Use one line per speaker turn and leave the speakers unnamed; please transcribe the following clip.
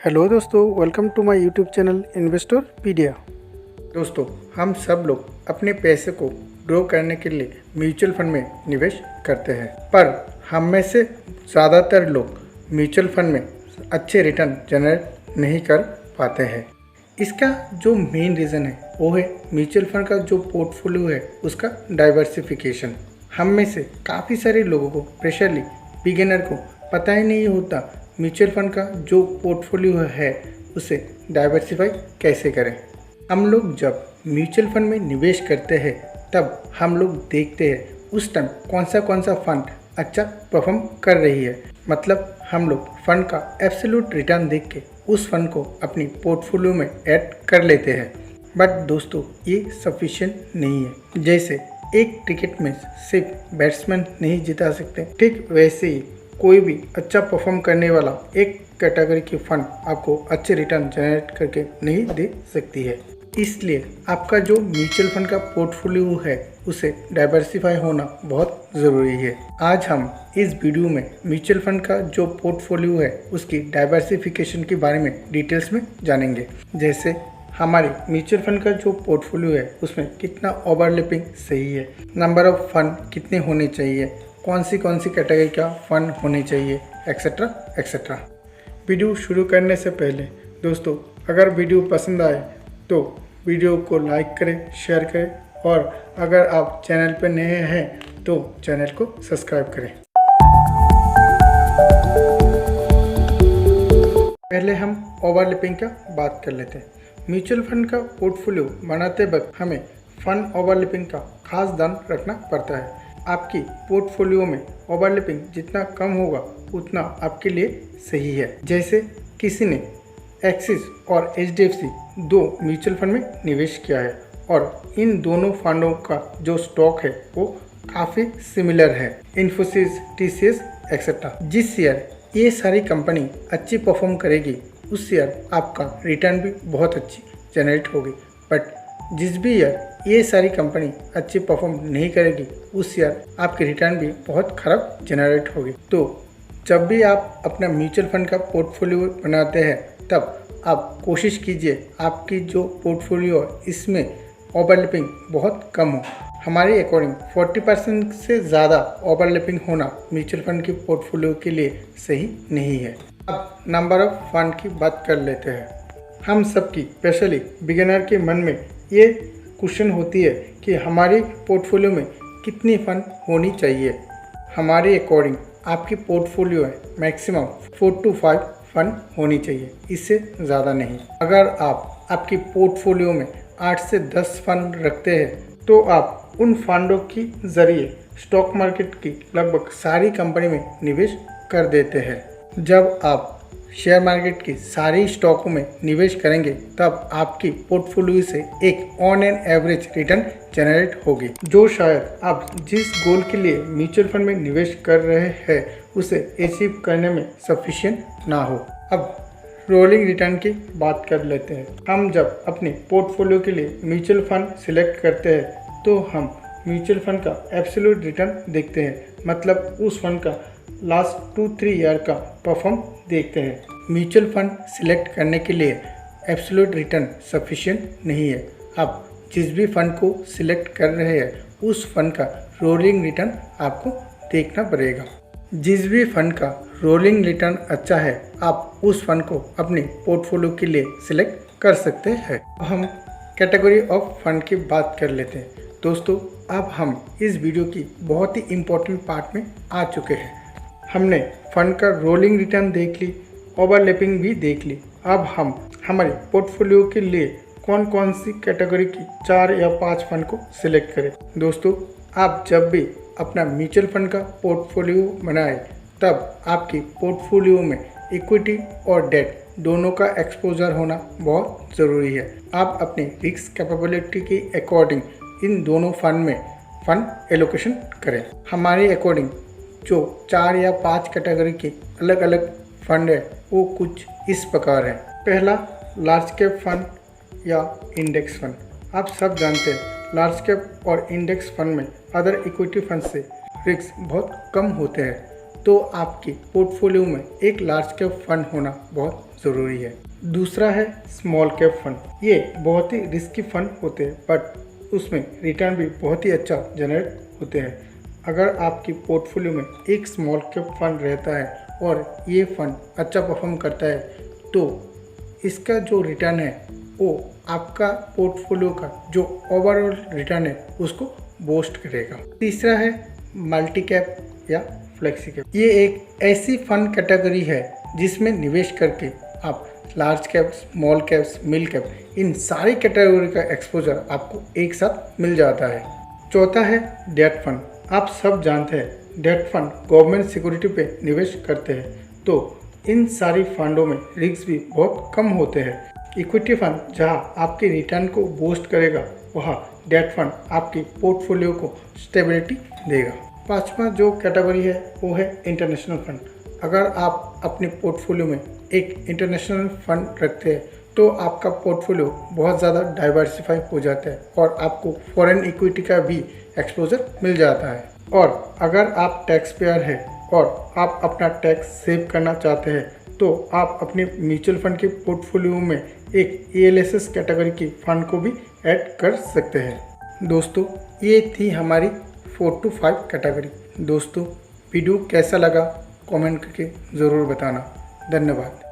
Hello दोस्तों, welcome to my YouTube channel Investorpedia. दोस्तों, हम सब लोग अपने पैसे को ग्रो करने के लिए म्यूचुअल फंड में निवेश करते हैं, पर हम में से ज़्यादातर लोग म्यूचुअल फंड में अच्छे रिटर्न जनरेट नहीं कर पाते हैं। इसका जो मेन रीज़न है वो है म्यूचुअल फंड का जो पोर्टफोलियो है उसका डाइवर्सिफिकेशन। हम में से काफ़ी सारे लोगों को, स्पेशली बिगिनर को, पता ही नहीं होता म्यूचुअल फंड का जो पोर्टफोलियो है उसे डाइवर्सिफाई कैसे करें। हम लोग जब म्यूचुअल फंड में निवेश करते हैं तब हम लोग देखते हैं उस टाइम कौन सा फंड अच्छा परफॉर्म कर रही है। मतलब हम लोग फंड का एब्सोल्यूट रिटर्न देख के उस फंड को अपनी पोर्टफोलियो में ऐड कर लेते हैं। बट दोस्तों, ये सफिशिएंट नहीं है। जैसे एक क्रिकेट में सिर्फ बैट्समैन नहीं जिता सकते, ठीक वैसे ही कोई भी अच्छा परफॉर्म करने वाला एक कैटेगरी की फंड आपको अच्छे रिटर्न जनरेट करके नहीं दे सकती है। इसलिए आपका जो म्यूचुअल फंड का पोर्टफोलियो है उसे डाइवर्सिफाई होना बहुत ज़रूरी है। आज हम इस वीडियो में म्यूचुअल फंड का जो पोर्टफोलियो है उसकी डाइवर्सिफिकेशन के बारे में डिटेल्स में जानेंगे। जैसे हमारे म्यूचुअल फंड का जो पोर्टफोलियो है उसमें कितना ओवरलैपिंग सही है, नंबर ऑफ फंड कितने होने चाहिए, कौन सी कैटेगरी का फंड होने चाहिए, एक्सेट्रा एक्सेट्रा। वीडियो शुरू करने से पहले दोस्तों, अगर वीडियो पसंद आए तो वीडियो को लाइक करें, शेयर करें, और अगर आप चैनल पर नए हैं तो चैनल को सब्सक्राइब करें। पहले हम ओवरलैपिंग का बात कर लेते हैं। म्यूचुअल फंड का पोर्टफोलियो बनाते वक्त हमें फंड ओवरलैपिंग का खास ध्यान रखना पड़ता है। आपकी पोर्टफोलियो में ओवरलैपिंग जितना कम होगा उतना आपके लिए सही है। जैसे किसी ने एक्सिस और HDFC दो म्यूचुअल फंड में निवेश किया है और इन दोनों फंडों का जो स्टॉक है वो काफ़ी सिमिलर है, इन्फोसिस, TCS एक्सेट्रा। जिस ईयर ये सारी कंपनी अच्छी परफॉर्म करेगी उस ईयर आपका रिटर्न भी बहुत अच्छी जनरेट होगी। बट जिस भी ईयर ये सारी कंपनी अच्छी परफॉर्म नहीं करेगी उस ईयर आपकी रिटर्न भी बहुत ख़राब जनरेट होगी। तो जब भी आप अपना म्यूचुअल फंड का पोर्टफोलियो बनाते हैं तब आप कोशिश कीजिए आपकी जो पोर्टफोलियो है इसमें ओवरलैपिंग बहुत कम हो। हमारे अकॉर्डिंग 40% से ज़्यादा ओवरलैपिंग होना म्यूचुअल फंड की पोर्टफोलियो के लिए सही नहीं है। अब नंबर ऑफ फंड की बात कर लेते हैं। हम सबकी, स्पेशली बिगिनर के मन में ये क्वेश्चन होती है कि हमारी पोर्टफोलियो में कितनी फंड होनी चाहिए। हमारे अकॉर्डिंग आपकी पोर्टफोलियो है मैक्सिमम 4 to 5 फंड होनी चाहिए, इससे ज़्यादा नहीं। अगर आप आपकी पोर्टफोलियो में 8 से 10 फंड रखते हैं तो आप उन फंडों की ज़रिए स्टॉक मार्केट की लगभग सारी कंपनी में निवेश कर देते हैं। जब आप शेयर मार्केट की सारी स्टॉकों में निवेश करेंगे तब आपकी पोर्टफोलियो से एक on an average return generate होगी, जो शायद आप जिस गोल के लिए म्यूचुअल फंड में निवेश कर रहे हैं उसे अचीव करने में सफिशिएंट ना हो। अब रोलिंग रिटर्न की बात कर लेते हैं। हम जब अपने पोर्टफोलियो के लिए म्यूचुअल फंड सिलेक्ट करते हैं तो हम म्यूचुअल फंड का एब्सोल्यूट रिटर्न देखते हैं, मतलब उस फंड का लास्ट 2-3 ईयर का परफॉर्म देखते हैं। म्यूचुअल फंड सिलेक्ट करने के लिए एब्सोल्यूट रिटर्न सफिशिएंट नहीं है। आप जिस भी फंड को सिलेक्ट कर रहे हैं उस फंड का रोलिंग रिटर्न आपको देखना पड़ेगा। जिस भी फंड का रोलिंग रिटर्न अच्छा है आप उस फंड को अपने पोर्टफोलियो के लिए सिलेक्ट कर सकते हैं। हम कैटेगरी ऑफ फंड की बात कर लेते हैं। दोस्तों, अब हम इस वीडियो की बहुत ही इम्पोर्टेंट पार्ट में आ चुके हैं। हमने फंड का रोलिंग रिटर्न देख ली, ओवरलैपिंग भी देख ली। अब हम हमारे पोर्टफोलियो के लिए कौन सी कैटेगरी की 4 या 5 फंड को सिलेक्ट करें। दोस्तों, आप जब भी अपना म्यूचुअल फंड का पोर्टफोलियो बनाएं तब आपकी पोर्टफोलियो में इक्विटी और डेट दोनों का एक्सपोजर होना बहुत ज़रूरी है। आप अपने रिस्क कैपेबिलिटी के अकॉर्डिंग इन दोनों फंड में फंड एलोकेशन करें। हमारे अकॉर्डिंग जो 4 या 5 कैटेगरी के अलग अलग फंड है वो कुछ इस प्रकार है। पहला, लार्ज कैप फंड या इंडेक्स फंड। आप सब जानते हैं लार्ज कैप और इंडेक्स फंड में अदर इक्विटी फंड से रिस्क बहुत कम होते हैं। तो आपके पोर्टफोलियो में एक लार्ज कैप फंड होना बहुत ज़रूरी है। दूसरा है स्मॉल कैप फंड। ये बहुत ही रिस्की फंड होते हैं बट उसमें रिटर्न भी बहुत ही अच्छा जनरेट होते हैं। अगर आपकी पोर्टफोलियो में एक स्मॉल कैप फंड रहता है और ये फंड अच्छा परफॉर्म करता है तो इसका जो रिटर्न है वो आपका पोर्टफोलियो का जो ओवरऑल रिटर्न है उसको बूस्ट करेगा। तीसरा है मल्टी कैप या फ्लेक्सी कैप। ये एक ऐसी फंड कैटेगरी है जिसमें निवेश करके आप large cap, small cap, mid cap इन सारी कैटेगरी का एक्सपोजर आपको एक साथ मिल जाता है। चौथा है डेट फंड। आप सब जानते हैं डेट फंड गवर्नमेंट सिक्योरिटी पे निवेश करते हैं, तो इन सारी फंडों में रिस्क भी बहुत कम होते हैं। इक्विटी फंड जहां आपके रिटर्न को बूस्ट करेगा, वहाँ डेट फंड आपकी पोर्टफोलियो को स्टेबिलिटी देगा। पांचवा जो कैटेगरी है वो है इंटरनेशनल फंड। अगर आप अपने पोर्टफोलियो में एक इंटरनेशनल फंड रखते हैं तो आपका पोर्टफोलियो बहुत ज़्यादा डाइवर्सिफाई हो जाता है और आपको फॉरेन इक्विटी का भी एक्सपोजर मिल जाता है। और अगर आप टैक्स पेयर हैं और आप अपना टैक्स सेव करना चाहते हैं तो आप अपने म्यूचुअल फंड के पोर्टफोलियो में एक ELSS कैटेगरी की फंड को भी ऐड कर सकते हैं। दोस्तों, ये थी हमारी 4 to 5 कैटेगरी। दोस्तों, वीडियो कैसा लगा कमेंट करके ज़रूर बताना। धन्यवाद।